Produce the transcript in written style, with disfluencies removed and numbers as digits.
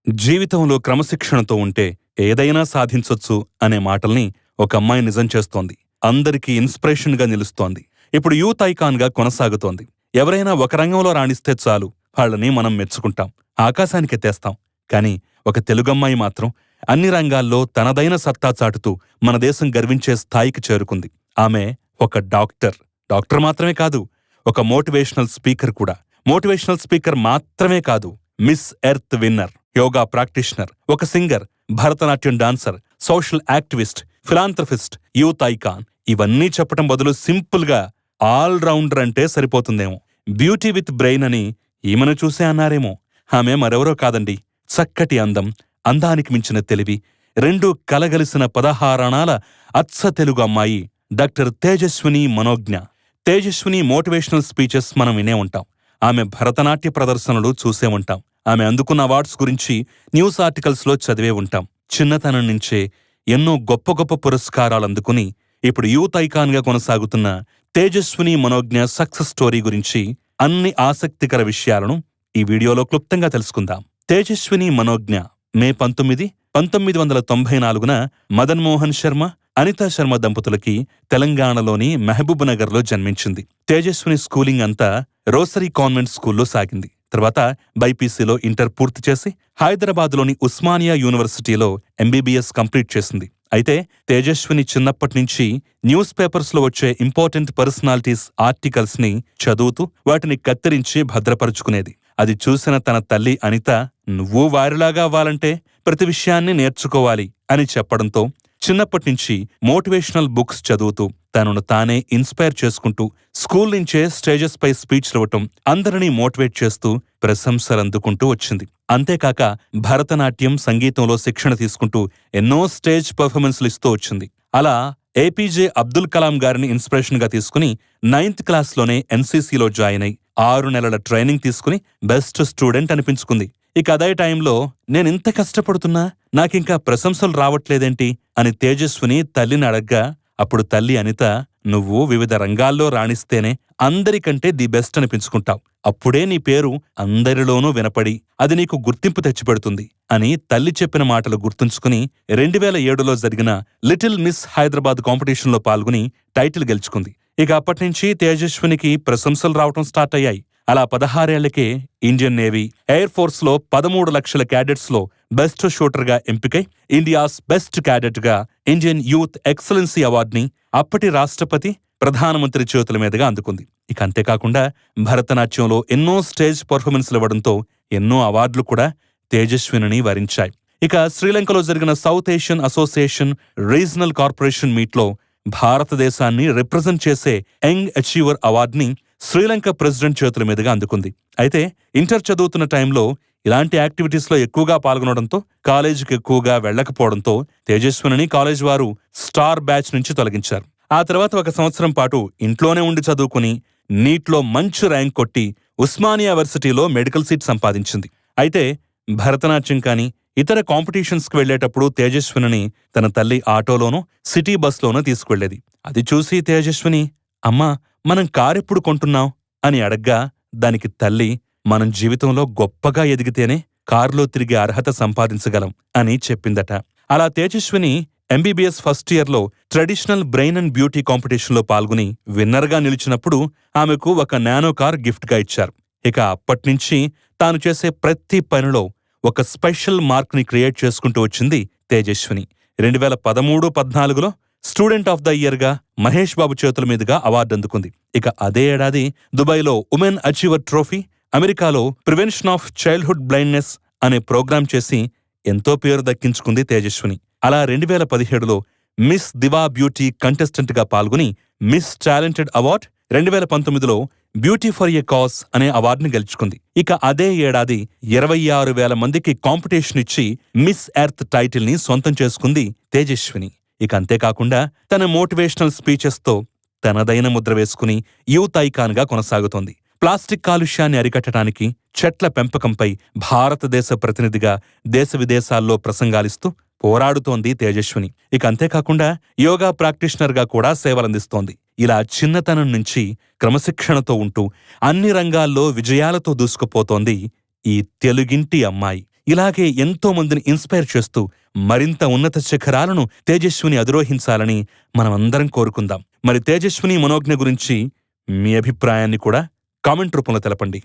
జీవితంలో క్రమశిక్షణతో ఉంటే ఏదైనా సాధించొచ్చు అనే మాటల్ని ఒక అమ్మాయి నిజం చేస్తోంది. అందరికీ ఇన్స్పిరేషన్గా నిలుస్తోంది. ఇప్పుడు యూత్ ఐకాన్గా కొనసాగుతోంది. ఎవరైనా ఒక రంగంలో రాణిస్తే చాలు, వాళ్ళని మనం మెచ్చుకుంటాం, ఆకాశానికెత్తేస్తాం. కానీ ఒక తెలుగమ్మాయి మాత్రం అన్ని రంగాల్లో తనదైన సత్తా చాటుతూ మన దేశం గర్వించే స్థాయికి చేరుకుంది. ఆమె ఒక డాక్టర్. డాక్టర్ మాత్రమే కాదు, ఒక మోటివేషనల్ స్పీకర్ కూడా. మోటివేషనల్ స్పీకర్ మాత్రమే కాదు, Miss Earth winner, yoga practitioner, ఒక singer, Bharatanatyam dancer, social activist, philanthropist, youth icon. ఇవన్నీ చెప్పటం బదులు సింపుల్ గా ఆల్ రౌండర్ అంటే సరిపోతుందేమో. బ్యూటీ విత్ బ్రెయిన్ అని ఈమెను చూసే అన్నారేమో. ఆమె మరెవరో కాదండి, చక్కటి అందం, అందానికి మించిన తెలివి, రెండూ కలగలిసిన 16 అణాల అచ్చ తెలుగు అమ్మాయి డాక్టర్ తేజస్విని మనోజ్ఞ. తేజస్విని మోటివేషనల్ స్పీచెస్ మనం వినే ఉంటాం. ఆమె భరతనాట్య ప్రదర్శనలు చూసే ఉంటాం. ఆమె అందుకున్న అవార్డ్స్ గురించి న్యూస్ ఆర్టికల్స్లో చదివే ఉంటాం. చిన్నతనం నుంచే ఎన్నో గొప్ప గొప్ప పురస్కారాలు అందుకుని ఇప్పుడు యూత్ ఐకాన్గా కొనసాగుతున్న తేజస్విని మనోజ్ఞ సక్సెస్ స్టోరీ గురించి అన్ని ఆసక్తికర విషయాలను ఈ వీడియోలో క్లుప్తంగా తెలుసుకుందాం. తేజస్విని మనోజ్ఞ మే 19, 1994న మదన్ మోహన్ శర్మ, అనితా శర్మ దంపతులకి తెలంగాణలోని మహబూబ్ నగర్లో జన్మించింది. తేజస్విని స్కూలింగ్ అంతా రోసరీ కాన్వెంట్ స్కూల్లో సాగింది. తర్వాత బైపీసీలో ఇంటర్ పూర్తి చేసి హైదరాబాద్లోని ఉస్మానియా యూనివర్సిటీలో ఎంబీబీఎస్ కంప్లీట్ చేసింది. అయితే తేజస్విని చిన్నప్పటినుంచి న్యూస్ పేపర్స్లో వచ్చే ఇంపార్టెంట్ పర్సనాలిటీస్ ఆర్టికల్స్ ని చదువుతూ వాటిని కత్తిరించి భద్రపరుచుకునేది. అది చూసిన తన తల్లి అనిత, నువ్వు వారిలాగా అవ్వాలంటే ప్రతి విషయాన్ని నేర్చుకోవాలి అని చెప్పడంతో చిన్నప్పటినుంచి మోటివేషనల్ బుక్స్ చదువుతూ తనను తానే ఇన్స్పైర్ చేసుకుంటూ స్కూల్ నుంచే స్టేజెస్ పై స్పీచ్లు ఇవ్వటం, అందరినీ మోటివేట్ చేస్తూ ప్రశంసలందుకుంటూ వచ్చింది. అంతేకాక భరతనాట్యం, సంగీతంలో శిక్షణ తీసుకుంటూ ఎన్నో స్టేజ్ పర్ఫార్మెన్స్లు ఇస్తూ వచ్చింది. అలా ఏపీజే అబ్దుల్ కలాం గారిని ఇన్స్పిరేషన్ గా తీసుకుని 9th క్లాస్లోనే ఎన్సీసీలో జాయిన్ అయి 6 నెలల ట్రైనింగ్ తీసుకుని బెస్ట్ స్టూడెంట్ అనిపించుకుంది. ఇక అదే టైంలో నేనింత కష్టపడుతున్నా నాకింకా ప్రశంసలు రావట్లేదేంటి అని తేజస్విని తల్లిని అడగ్గా అప్పుడు తల్లి అనిత, నువ్వు వివిధ రంగాల్లో రాణిస్తేనే అందరికంటే ది బెస్ట్ అనిపించుకుంటావు. అప్పుడే నీ పేరు అందరిలోనూ వినపడి అది నీకు గుర్తింపు తెచ్చిపెడుతుంది అని తల్లి చెప్పిన మాటలు గుర్తుంచుకుని 2007లో జరిగిన లిటిల్ మిస్ హైదరాబాద్ కాంపిటీషన్లో పాల్గొని టైటిల్ గెలుచుకుంది. ఇక అప్పటినుంచి తేజస్వినికి ప్రశంసలు రావటం స్టార్ట్ అయ్యాయి. అలా 16 ఏళ్లకే ఇండియన్ నేవీ, ఎయిర్ ఫోర్స్ లో 13 లక్షల క్యాడెట్స్ లో బెస్ట్ షూటర్ గా ఎంపికై ఇండియాస్ బెస్ట్ క్యాడెట్ గా ఇండియన్ యూత్ ఎక్సలెన్సీ అవార్డుని అప్పటి రాష్ట్రపతి, ప్రధానమంత్రి చేతుల మీదుగా అందుకుంది. ఇక అంతేకాకుండా భరతనాట్యంలో ఎన్నో స్టేజ్ పర్ఫార్మెన్స్లు ఇవ్వడంతో ఎన్నో అవార్డులు కూడా తేజస్విని వరించాయి. ఇక శ్రీలంకలో జరిగిన south Asian association regional corporation మీట్లో భారతదేశాన్ని రిప్రజెంట్ చేసే యంగ్ అచీవర్ అవార్డుని శ్రీలంక ప్రెసిడెంట్ చేతుల మీదుగా అందుకుంది. అయితే ఇంటర్ చదువుతున్న టైంలో ఇలాంటి యాక్టివిటీస్లో ఎక్కువగా పాల్గొనడంతో కాలేజీకి ఎక్కువగా వెళ్లకపోవడంతో తేజస్విని కాలేజ్ వారు స్టార్ బ్యాచ్ నుంచి తొలగించారు. ఆ తర్వాత 1 సంవత్సరం పాటు ఇంట్లోనే ఉండి చదువుకుని నీట్లో మంచి ర్యాంక్ కొట్టి ఉస్మానియా యూనివర్సిటీలో మెడికల్ సీట్ సంపాదించింది. అయితే భరతనాట్యం కానీ ఇతర కాంపిటీషన్స్కి వెళ్లేటప్పుడు తేజస్విని తన తల్లి ఆటోలోనూ సిటీ బస్లోనూ తీసుకువెళ్లేది. అది చూసి తేజస్విని, అమ్మా మనం కారెప్పుడు కొంటున్నాం అని అడగ్గా దానికి తల్లి, మనం జీవితంలో గొప్పగా ఎదిగితేనే కారులో తిరిగే అర్హత సంపాదించగలం అని చెప్పిందట. అలా తేజస్విని ఎంబీబీఎస్ ఫస్ట్ ఇయర్లో ట్రెడిషనల్ బ్రెయిన్ అండ్ బ్యూటీ కాంపిటీషన్లో పాల్గొని విన్నర్గా నిలిచినప్పుడు ఆమెకు ఒక నానో కార్ గిఫ్ట్గా ఇచ్చారు. ఇక అప్పట్నుంచి తాను చేసే ప్రతి పనిలో ఒక స్పెషల్ మార్క్ని క్రియేట్ చేసుకుంటూ వచ్చింది తేజస్విని. 2013-14లో స్టూడెంట్ ఆఫ్ ద ఇయర్గా మహేష్ బాబు చేతుల మీదుగా అవార్డు అందుకుంది. ఇక అదే ఏడాది దుబాయ్లో ఉమెన్ అచీవర్ ట్రోఫీ, అమెరికాలో ప్రివెన్షన్ ఆఫ్ చైల్డ్హుడ్ బ్లైండ్నెస్ అనే ప్రోగ్రాం చేసి ఎంతో పేరు దక్కించుకుంది తేజస్విని. అలా 2017లో మిస్ దివా బ్యూటీ కంటెస్టెంట్గా పాల్గొని మిస్ టాలెంటెడ్ అవార్డ్, 2019లో బ్యూటీ ఫర్ ఎ కాజ్ అనే అవార్డుని గెలుచుకుంది. ఇక అదే ఏడాది 26,000 మందికి కాంపిటీషన్ ఇచ్చి మిస్ ఎర్త్ టైటిల్ ని సొంతం చేసుకుంది తేజస్విని. ఇక అంతేకాకుండా తన మోటివేషనల్ స్పీచెస్తో తనదైన ముద్ర వేసుకుని యూత్ ఐకాన్ గా కొనసాగుతోంది. ప్లాస్టిక్ కాలుష్యాన్ని అరికట్టడానికి, చెట్ల పెంపకంపై భారతదేశ ప్రతినిధిగా దేశ విదేశాల్లో ప్రసంగాలిస్తూ పోరాడుతోంది తేజస్విని. ఇక అంతేకాకుండా యోగా ప్రాక్టీషనర్ గా కూడా సేవలందిస్తోంది. ఇలా చిన్నతనం నుంచి క్రమశిక్షణతో ఉంటూ అన్ని రంగాల్లో విజయాలతో దూసుకుపోతోంది ఈ తెలుగింటి అమ్మాయి. ఇలాగే ఎంతో మందిని ఇన్స్పైర్ చేస్తూ మరింత ఉన్నత శిఖరాలను తేజస్విని అధిరోహించాలని మనమందరం కోరుకుందాం. మరి తేజస్విని మనోజ్ఞ గురించి మీ అభిప్రాయాన్ని కూడా కామెంట్ రూపంలో తెలపండి.